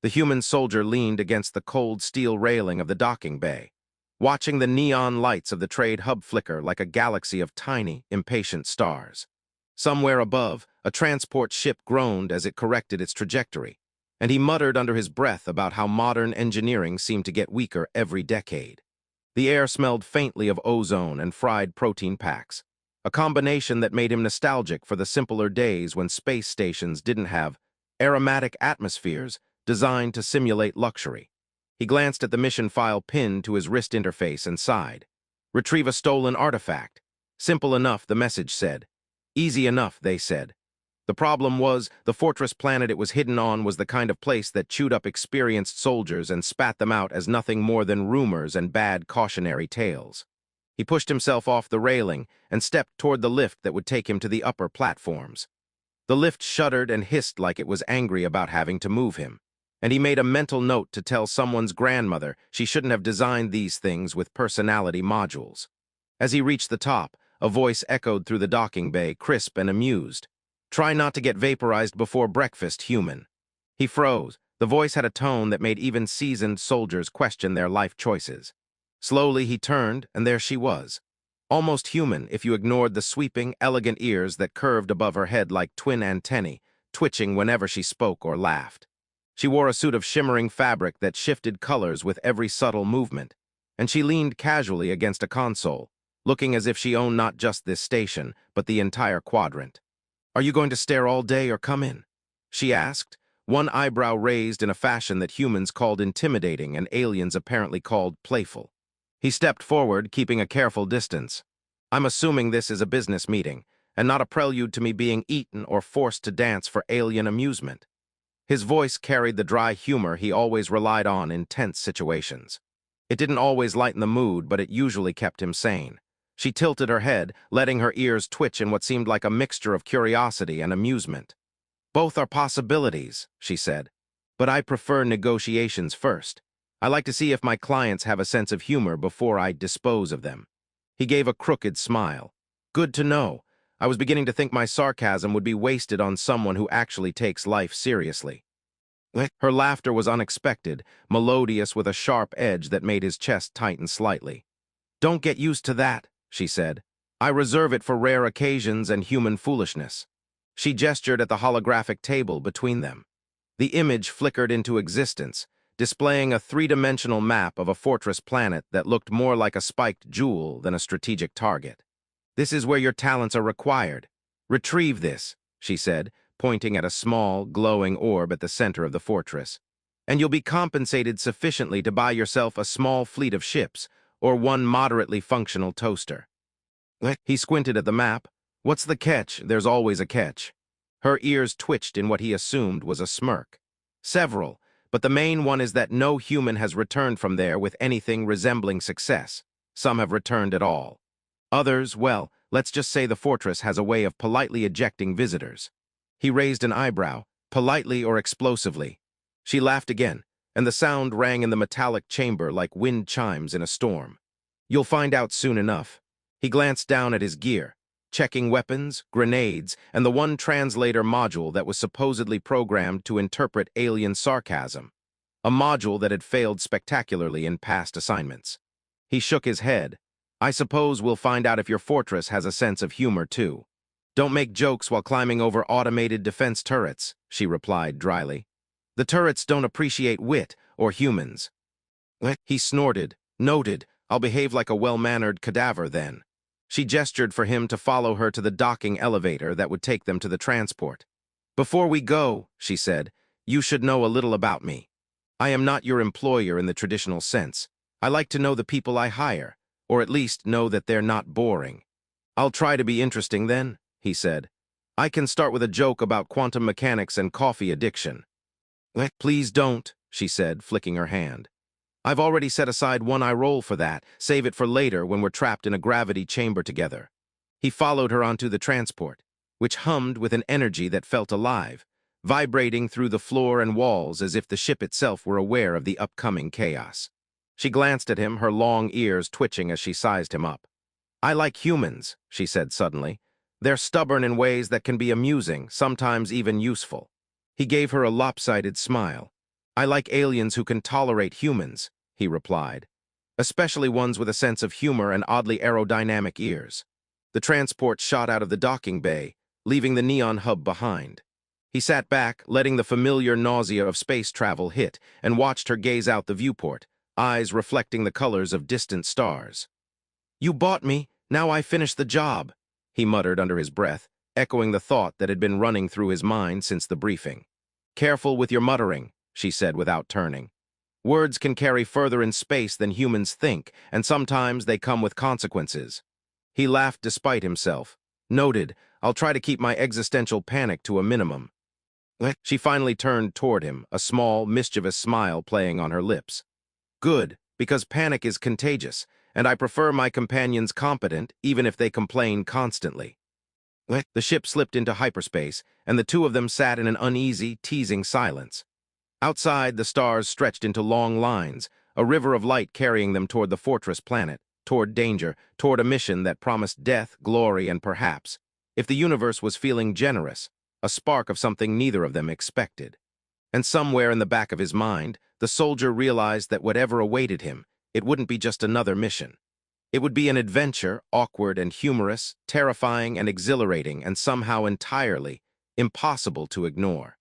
The human soldier leaned against the cold steel railing of the docking bay, watching the neon lights of the trade hub flicker like a galaxy of tiny, impatient stars. Somewhere above, a transport ship groaned as it corrected its trajectory, and he muttered under his breath about how modern engineering seemed to get weaker every decade. The air smelled faintly of ozone and fried protein packs, a combination that made him nostalgic for the simpler days when space stations didn't have aromatic atmospheres designed to simulate luxury. He glanced at the mission file pinned to his wrist interface and sighed. Retrieve a stolen artifact. Simple enough, the message said. Easy enough, they said. The problem was, the fortress planet it was hidden on was the kind of place that chewed up experienced soldiers and spat them out as nothing more than rumors and bad cautionary tales. He pushed himself off the railing and stepped toward the lift that would take him to the upper platforms. The lift shuddered and hissed like it was angry about having to move him, and he made a mental note to tell someone's grandmother she shouldn't have designed these things with personality modules. As he reached the top, a voice echoed through the docking bay, crisp and amused. Try not to get vaporized before breakfast, human. He froze. The voice had a tone that made even seasoned soldiers question their life choices. Slowly he turned, and there she was. Almost human if you ignored the sweeping, elegant ears that curved above her head like twin antennae, twitching whenever she spoke or laughed. She wore a suit of shimmering fabric that shifted colors with every subtle movement, and she leaned casually against a console, looking as if she owned not just this station, but the entire quadrant. Are you going to stare all day or come in? She asked, one eyebrow raised in a fashion that humans called intimidating and aliens apparently called playful. He stepped forward, keeping a careful distance. I'm assuming this is a business meeting, and not a prelude to me being eaten or forced to dance for alien amusement. His voice carried the dry humor he always relied on in tense situations. It didn't always lighten the mood, but it usually kept him sane. She tilted her head, letting her ears twitch in what seemed like a mixture of curiosity and amusement. Both are possibilities, she said, but I prefer negotiations first. I like to see if my clients have a sense of humor before I dispose of them. He gave a crooked smile. Good to know. I was beginning to think my sarcasm would be wasted on someone who actually takes life seriously. Her laughter was unexpected, melodious with a sharp edge that made his chest tighten slightly. Don't get used to that, she said. I reserve it for rare occasions and human foolishness. She gestured at the holographic table between them. The image flickered into existence, displaying a three-dimensional map of a fortress planet that looked more like a spiked jewel than a strategic target. This is where your talents are required. Retrieve this, she said, pointing at a small, glowing orb at the center of the fortress. And you'll be compensated sufficiently to buy yourself a small fleet of ships, or one moderately functional toaster. He squinted at the map. What's the catch? There's always a catch. Her ears twitched in what he assumed was a smirk. Several, but the main one is that no human has returned from there with anything resembling success. Some have returned at all. Others, well, let's just say the fortress has a way of politely ejecting visitors. He raised an eyebrow, politely or explosively. She laughed again, and the sound rang in the metallic chamber like wind chimes in a storm. You'll find out soon enough. He glanced down at his gear, checking weapons, grenades, and the one translator module that was supposedly programmed to interpret alien sarcasm, a module that had failed spectacularly in past assignments. He shook his head. I suppose we'll find out if your fortress has a sense of humor, too. Don't make jokes while climbing over automated defense turrets, she replied dryly. The turrets don't appreciate wit or humans. He snorted. Noted. I'll behave like a well-mannered cadaver then. She gestured for him to follow her to the docking elevator that would take them to the transport. Before we go, she said, you should know a little about me. I am not your employer in the traditional sense. I like to know the people I hire, or at least know that they're not boring. I'll try to be interesting then, he said. I can start with a joke about quantum mechanics and coffee addiction. Please don't, she said, flicking her hand. I've already set aside one eye roll for that. Save it for later when we're trapped in a gravity chamber together. He followed her onto the transport, which hummed with an energy that felt alive, vibrating through the floor and walls as if the ship itself were aware of the upcoming chaos. She glanced at him, her long ears twitching as she sized him up. I like humans, she said suddenly. They're stubborn in ways that can be amusing, sometimes even useful. He gave her a lopsided smile. I like aliens who can tolerate humans, he replied, especially ones with a sense of humor and oddly aerodynamic ears. The transport shot out of the docking bay, leaving the neon hub behind. He sat back, letting the familiar nausea of space travel hit, and watched her gaze out the viewport, eyes reflecting the colors of distant stars. You bought me, now I finish the job, he muttered under his breath, echoing the thought that had been running through his mind since the briefing. Careful with your muttering, she said without turning. Words can carry further in space than humans think, and sometimes they come with consequences. He laughed despite himself. Noted, I'll try to keep my existential panic to a minimum. She finally turned toward him, a small, mischievous smile playing on her lips. Good, because panic is contagious, and I prefer my companions competent, even if they complain constantly. The ship slipped into hyperspace, and the two of them sat in an uneasy, teasing silence. Outside, the stars stretched into long lines, a river of light carrying them toward the fortress planet, toward danger, toward a mission that promised death, glory, and perhaps, if the universe was feeling generous, a spark of something neither of them expected. And somewhere in the back of his mind, the soldier realized that whatever awaited him, it wouldn't be just another mission. It would be an adventure, awkward and humorous, terrifying and exhilarating, and somehow entirely impossible to ignore.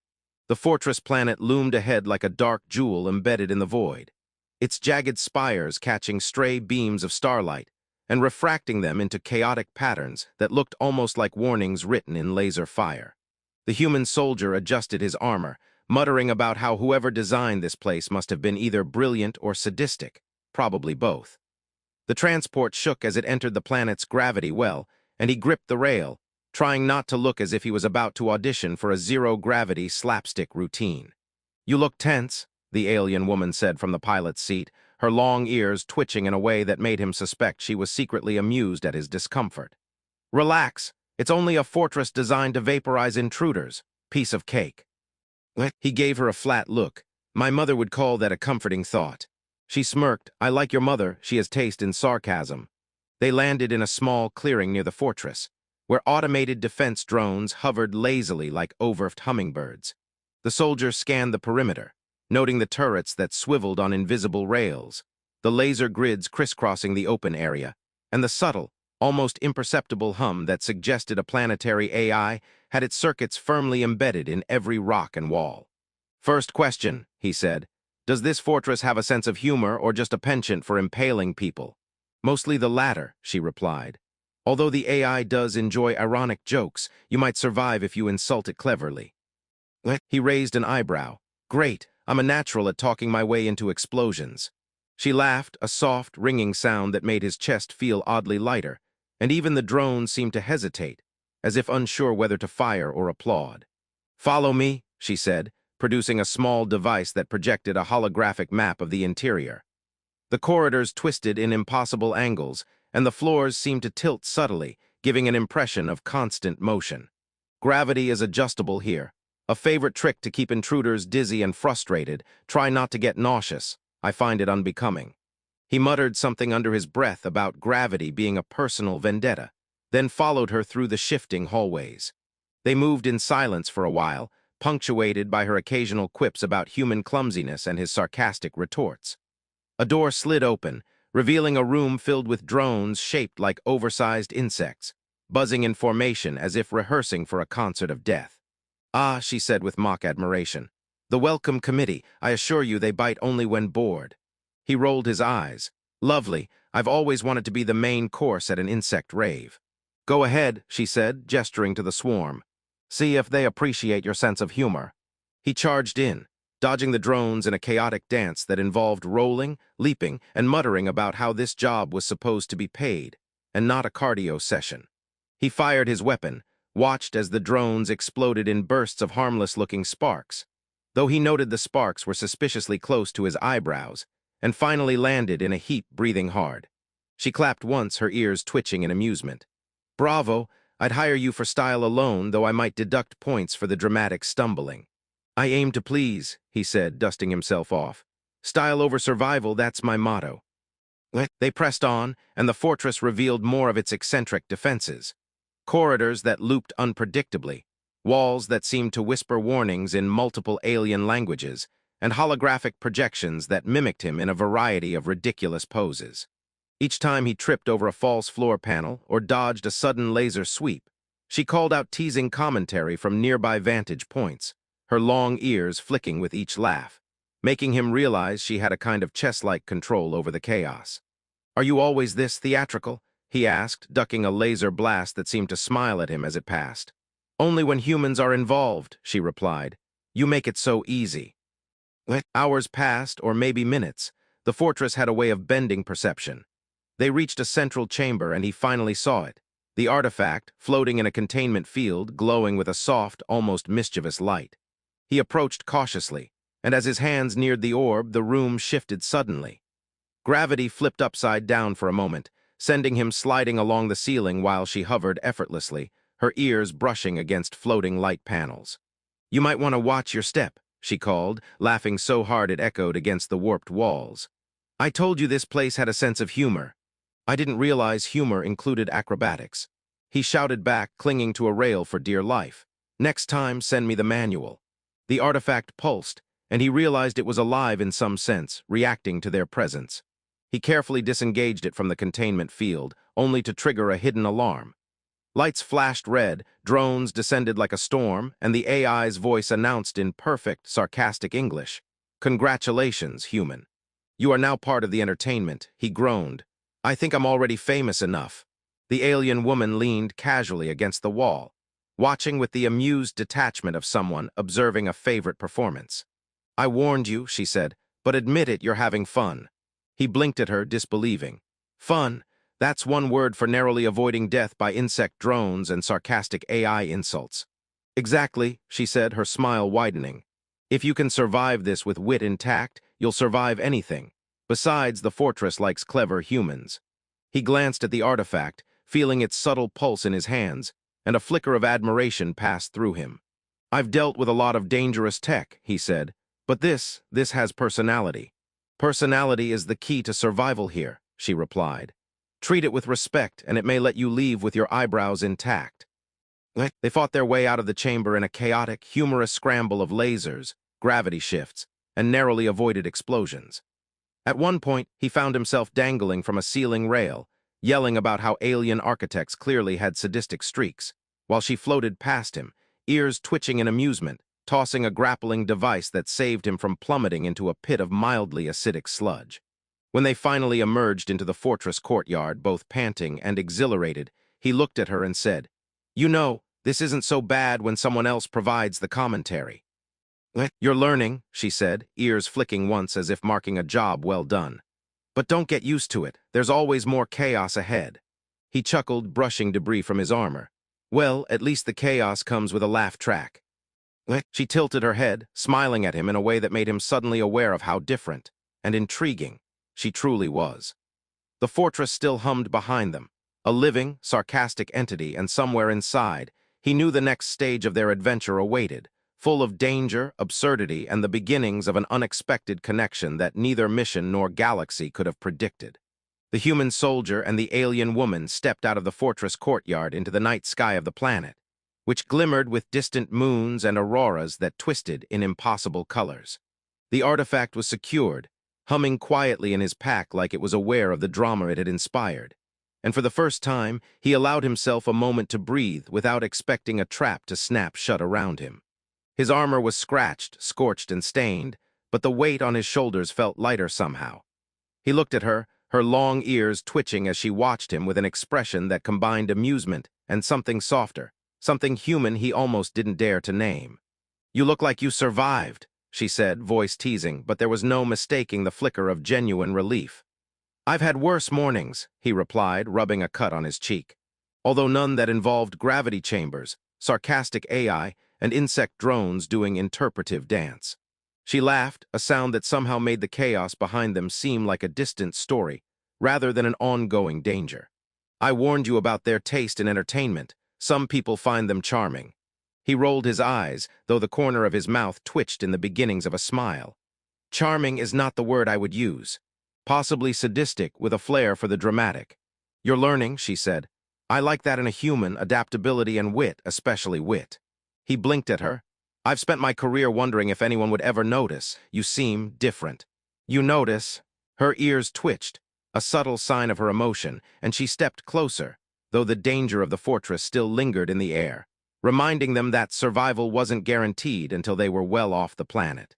The fortress planet loomed ahead like a dark jewel embedded in the void, its jagged spires catching stray beams of starlight and refracting them into chaotic patterns that looked almost like warnings written in laser fire. The human soldier adjusted his armor, muttering about how whoever designed this place must have been either brilliant or sadistic, probably both. The transport shook as it entered the planet's gravity well, and he gripped the rail, trying not to look as if he was about to audition for a zero-gravity slapstick routine. You look tense, the alien woman said from the pilot's seat, her long ears twitching in a way that made him suspect she was secretly amused at his discomfort. Relax, it's only a fortress designed to vaporize intruders. Piece of cake. He gave her a flat look. My mother would call that a comforting thought. She smirked. I like your mother, she has taste in sarcasm. They landed in a small clearing near the fortress, where automated defense drones hovered lazily like overfed hummingbirds. The soldier scanned the perimeter, noting the turrets that swiveled on invisible rails, the laser grids crisscrossing the open area, and the subtle, almost imperceptible hum that suggested a planetary AI had its circuits firmly embedded in every rock and wall. First question, he said. Does this fortress have a sense of humor or just a penchant for impaling people? Mostly the latter, she replied. Although the AI does enjoy ironic jokes, you might survive if you insult it cleverly. He raised an eyebrow. Great, I'm a natural at talking my way into explosions. She laughed, a soft, ringing sound that made his chest feel oddly lighter, and even the drones seemed to hesitate, as if unsure whether to fire or applaud. Follow me, she said, producing a small device that projected a holographic map of the interior. The corridors twisted in impossible angles, and the floors seemed to tilt subtly, giving an impression of constant motion. Gravity is adjustable here. A favorite trick to keep intruders dizzy and frustrated. Try not to get nauseous. I find it unbecoming. He muttered something under his breath about gravity being a personal vendetta, then followed her through the shifting hallways. They moved in silence for a while, punctuated by her occasional quips about human clumsiness and his sarcastic retorts. A door slid open, revealing a room filled with drones shaped like oversized insects, buzzing in formation as if rehearsing for a concert of death. Ah, she said with mock admiration. The welcome committee, I assure you they bite only when bored. He rolled his eyes. Lovely, I've always wanted to be the main course at an insect rave. Go ahead, she said, gesturing to the swarm. See if they appreciate your sense of humor. He charged in, dodging the drones in a chaotic dance that involved rolling, leaping, and muttering about how this job was supposed to be paid, and not a cardio session. He fired his weapon, watched as the drones exploded in bursts of harmless-looking sparks, though he noted the sparks were suspiciously close to his eyebrows, and finally landed in a heap, breathing hard. She clapped once, her ears twitching in amusement. Bravo, I'd hire you for style alone, though I might deduct points for the dramatic stumbling. I aim to please, he said, dusting himself off. Style over survival, that's my motto. They pressed on, and the fortress revealed more of its eccentric defenses. Corridors that looped unpredictably, walls that seemed to whisper warnings in multiple alien languages, and holographic projections that mimicked him in a variety of ridiculous poses. Each time he tripped over a false floor panel or dodged a sudden laser sweep, she called out teasing commentary from nearby vantage points, her long ears flicking with each laugh, making him realize she had a kind of chess-like control over the chaos. "Are you always this theatrical?" he asked, ducking a laser blast that seemed to smile at him as it passed. "Only when humans are involved," she replied. "You make it so easy." Hours passed, or maybe minutes. The fortress had a way of bending perception. They reached a central chamber, and he finally saw it. The artifact, floating in a containment field, glowing with a soft, almost mischievous light. He approached cautiously, and as his hands neared the orb, the room shifted suddenly. Gravity flipped upside down for a moment, sending him sliding along the ceiling while she hovered effortlessly, her ears brushing against floating light panels. "You might want to watch your step," she called, laughing so hard it echoed against the warped walls. "I told you this place had a sense of humor." "I didn't realize humor included acrobatics," he shouted back, clinging to a rail for dear life. "Next time, send me the manual." The artifact pulsed, and he realized it was alive in some sense, reacting to their presence. He carefully disengaged it from the containment field, only to trigger a hidden alarm. Lights flashed red, drones descended like a storm, and the AI's voice announced in perfect, sarcastic English, "Congratulations, human. You are now part of the entertainment," he groaned. "I think I'm already famous enough." The alien woman leaned casually against the wall, watching with the amused detachment of someone observing a favorite performance. "I warned you," she said, "but admit it, you're having fun." He blinked at her, disbelieving. "Fun? That's one word for narrowly avoiding death by insect drones and sarcastic AI insults." "Exactly," she said, her smile widening. "If you can survive this with wit intact, you'll survive anything. Besides, the fortress likes clever humans." He glanced at the artifact, feeling its subtle pulse in his hands, and a flicker of admiration passed through him. "I've dealt with a lot of dangerous tech," he said, "but this has personality." "Personality is the key to survival here," she replied. "Treat it with respect, and it may let you leave with your eyebrows intact." They fought their way out of the chamber in a chaotic, humorous scramble of lasers, gravity shifts, and narrowly avoided explosions. At one point, he found himself dangling from a ceiling rail, yelling about how alien architects clearly had sadistic streaks, while she floated past him, ears twitching in amusement, tossing a grappling device that saved him from plummeting into a pit of mildly acidic sludge. When they finally emerged into the fortress courtyard, both panting and exhilarated, he looked at her and said, "You know, this isn't so bad when someone else provides the commentary." "You're learning," she said, ears flicking once as if marking a job well done. "But don't get used to it. There's always more chaos ahead." He chuckled, brushing debris from his armor. "Well, at least the chaos comes with a laugh track." She tilted her head, smiling at him in a way that made him suddenly aware of how different and intriguing she truly was. The fortress still hummed behind them, a living, sarcastic entity, and somewhere inside, he knew the next stage of their adventure awaited, full of danger, absurdity, and the beginnings of an unexpected connection that neither mission nor galaxy could have predicted. The human soldier and the alien woman stepped out of the fortress courtyard into the night sky of the planet, which glimmered with distant moons and auroras that twisted in impossible colors. The artifact was secured, humming quietly in his pack like it was aware of the drama it had inspired. And for the first time, he allowed himself a moment to breathe without expecting a trap to snap shut around him. His armor was scratched, scorched, and stained, but the weight on his shoulders felt lighter somehow. He looked at her, her long ears twitching as she watched him with an expression that combined amusement and something softer, something human he almost didn't dare to name. "You look like you survived," she said, voice teasing, but there was no mistaking the flicker of genuine relief. "I've had worse mornings," he replied, rubbing a cut on his cheek. "Although none that involved gravity chambers, sarcastic AI, and insect drones doing interpretive dance." She laughed, a sound that somehow made the chaos behind them seem like a distant story, rather than an ongoing danger. "I warned you about their taste in entertainment. Some people find them charming." He rolled his eyes, though the corner of his mouth twitched in the beginnings of a smile. "Charming is not the word I would use. Possibly sadistic with a flair for the dramatic." "You're learning," she said. "I like that in a human, adaptability and wit, especially wit." He blinked at her. I've spent my career wondering if anyone would ever notice. You seem different. You notice. Her ears twitched, a subtle sign of her emotion, and she stepped closer, though the danger of the fortress still lingered in the air, reminding them that survival wasn't guaranteed until they were well off the planet.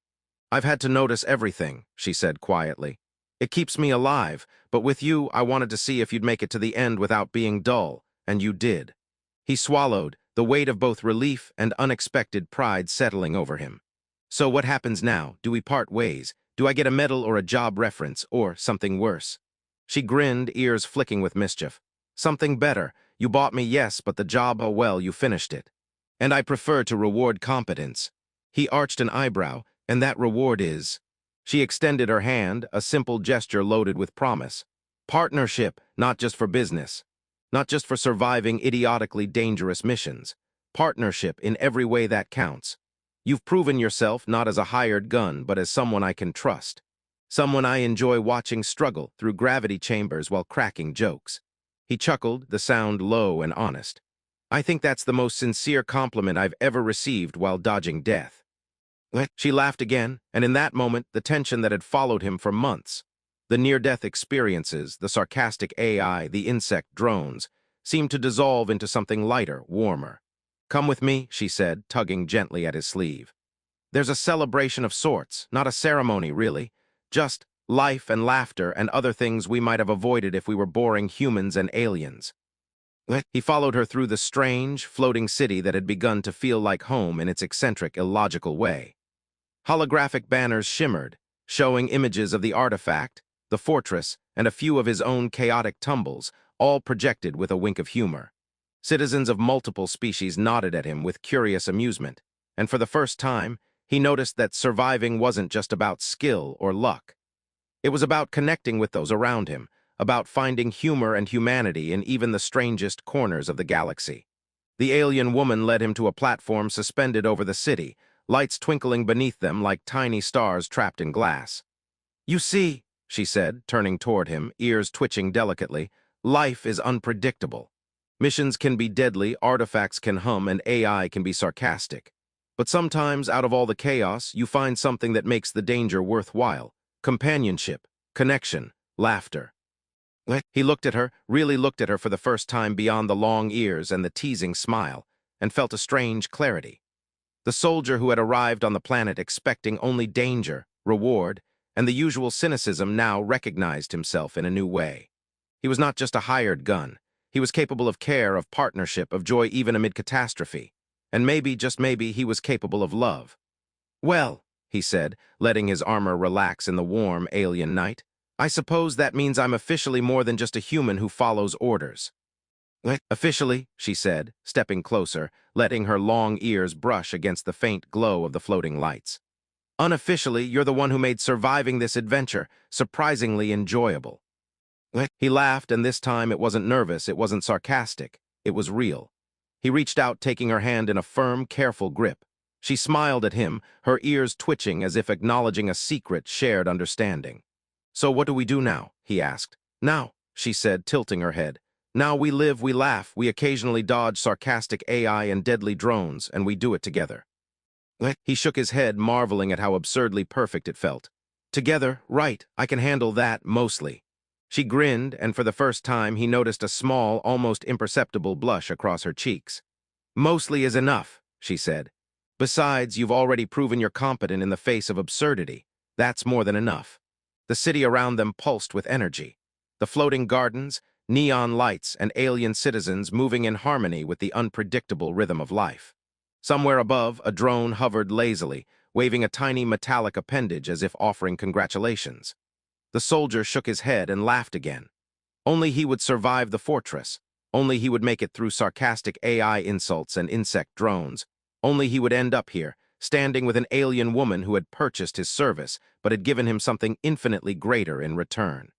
I've had to notice everything, she said quietly. It keeps me alive, but with you, I wanted to see if you'd make it to the end without being dull, and you did. He swallowed, the weight of both relief and unexpected pride settling over him. So what happens now? Do we part ways? Do I get a medal or a job reference, or something worse? She grinned, ears flicking with mischief. Something better. You bought me, yes, but the job, oh well, you finished it. And I prefer to reward competence. He arched an eyebrow, and that reward is... She extended her hand, a simple gesture loaded with promise. Partnership, not just for business. Not just for surviving idiotically dangerous missions. Partnership in every way that counts. You've proven yourself not as a hired gun, but as someone I can trust. Someone I enjoy watching struggle through gravity chambers while cracking jokes. He chuckled, the sound low and honest. I think that's the most sincere compliment I've ever received while dodging death. She laughed again, and in that moment, the tension that had followed him for months, the near-death experiences, the sarcastic AI, the insect drones, seemed to dissolve into something lighter, warmer. Come with me, she said, tugging gently at his sleeve. There's a celebration of sorts, not a ceremony, really. Just life and laughter and other things we might have avoided if we were boring humans and aliens. He followed her through the strange, floating city that had begun to feel like home in its eccentric, illogical way. Holographic banners shimmered, showing images of the artifact, the fortress, and a few of his own chaotic tumbles, all projected with a wink of humor. Citizens of multiple species nodded at him with curious amusement, and for the first time, he noticed that surviving wasn't just about skill or luck. It was about connecting with those around him, about finding humor and humanity in even the strangest corners of the galaxy. The alien woman led him to a platform suspended over the city, lights twinkling beneath them like tiny stars trapped in glass. You see, she said, turning toward him, ears twitching delicately, life is unpredictable. Missions can be deadly, artifacts can hum, and AI can be sarcastic. But sometimes, out of all the chaos, you find something that makes the danger worthwhile. Companionship, connection, laughter. He looked at her, really looked at her for the first time beyond the long ears and the teasing smile, and felt a strange clarity. The soldier who had arrived on the planet expecting only danger, reward, and the usual cynicism now recognized himself in a new way. He was not just a hired gun. He was capable of care, of partnership, of joy even amid catastrophe. And maybe, just maybe, he was capable of love. Well, he said, letting his armor relax in the warm, alien night, I suppose that means I'm officially more than just a human who follows orders. Officially, she said, stepping closer, letting her long ears brush against the faint glow of the floating lights. Unofficially, you're the one who made surviving this adventure surprisingly enjoyable. He laughed, and this time it wasn't nervous, it wasn't sarcastic, it was real. He reached out, taking her hand in a firm, careful grip. She smiled at him, her ears twitching as if acknowledging a secret, shared understanding. So what do we do now? He asked. Now, she said, tilting her head. Now we live, we laugh, we occasionally dodge sarcastic AI and deadly drones, and we do it together. He shook his head, marveling at how absurdly perfect it felt. Together, right, I can handle that, mostly. She grinned, and for the first time he noticed a small, almost imperceptible blush across her cheeks. Mostly is enough, she said. Besides, you've already proven you're competent in the face of absurdity. That's more than enough. The city around them pulsed with energy. The floating gardens, neon lights, and alien citizens moving in harmony with the unpredictable rhythm of life. Somewhere above, a drone hovered lazily, waving a tiny metallic appendage as if offering congratulations. The soldier shook his head and laughed again. Only he would survive the fortress. Only he would make it through sarcastic AI insults and insect drones. Only he would end up here, standing with an alien woman who had purchased his service, but had given him something infinitely greater in return.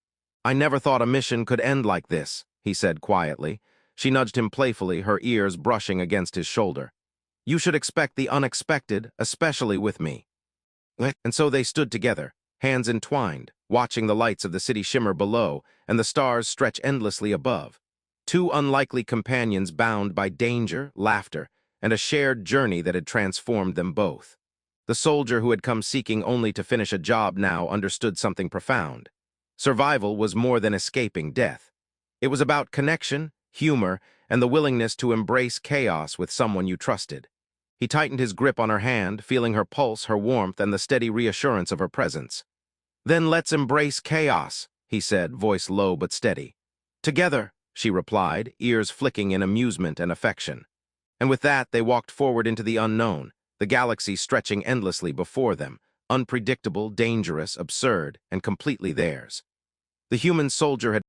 I never thought a mission could end like this, he said quietly. She nudged him playfully, her ears brushing against his shoulder. You should expect the unexpected, especially with me. And so they stood together, hands entwined, watching the lights of the city shimmer below and the stars stretch endlessly above. Two unlikely companions bound by danger, laughter, and a shared journey that had transformed them both. The soldier who had come seeking only to finish a job now understood something profound. Survival was more than escaping death. It was about connection, humor, and the willingness to embrace chaos with someone you trusted. He tightened his grip on her hand, feeling her pulse, her warmth, and the steady reassurance of her presence. "Then let's embrace chaos," he said, voice low but steady. "Together," she replied, ears flicking in amusement and affection. And with that, they walked forward into the unknown, the galaxy stretching endlessly before them, unpredictable, dangerous, absurd, and completely theirs. The human soldier had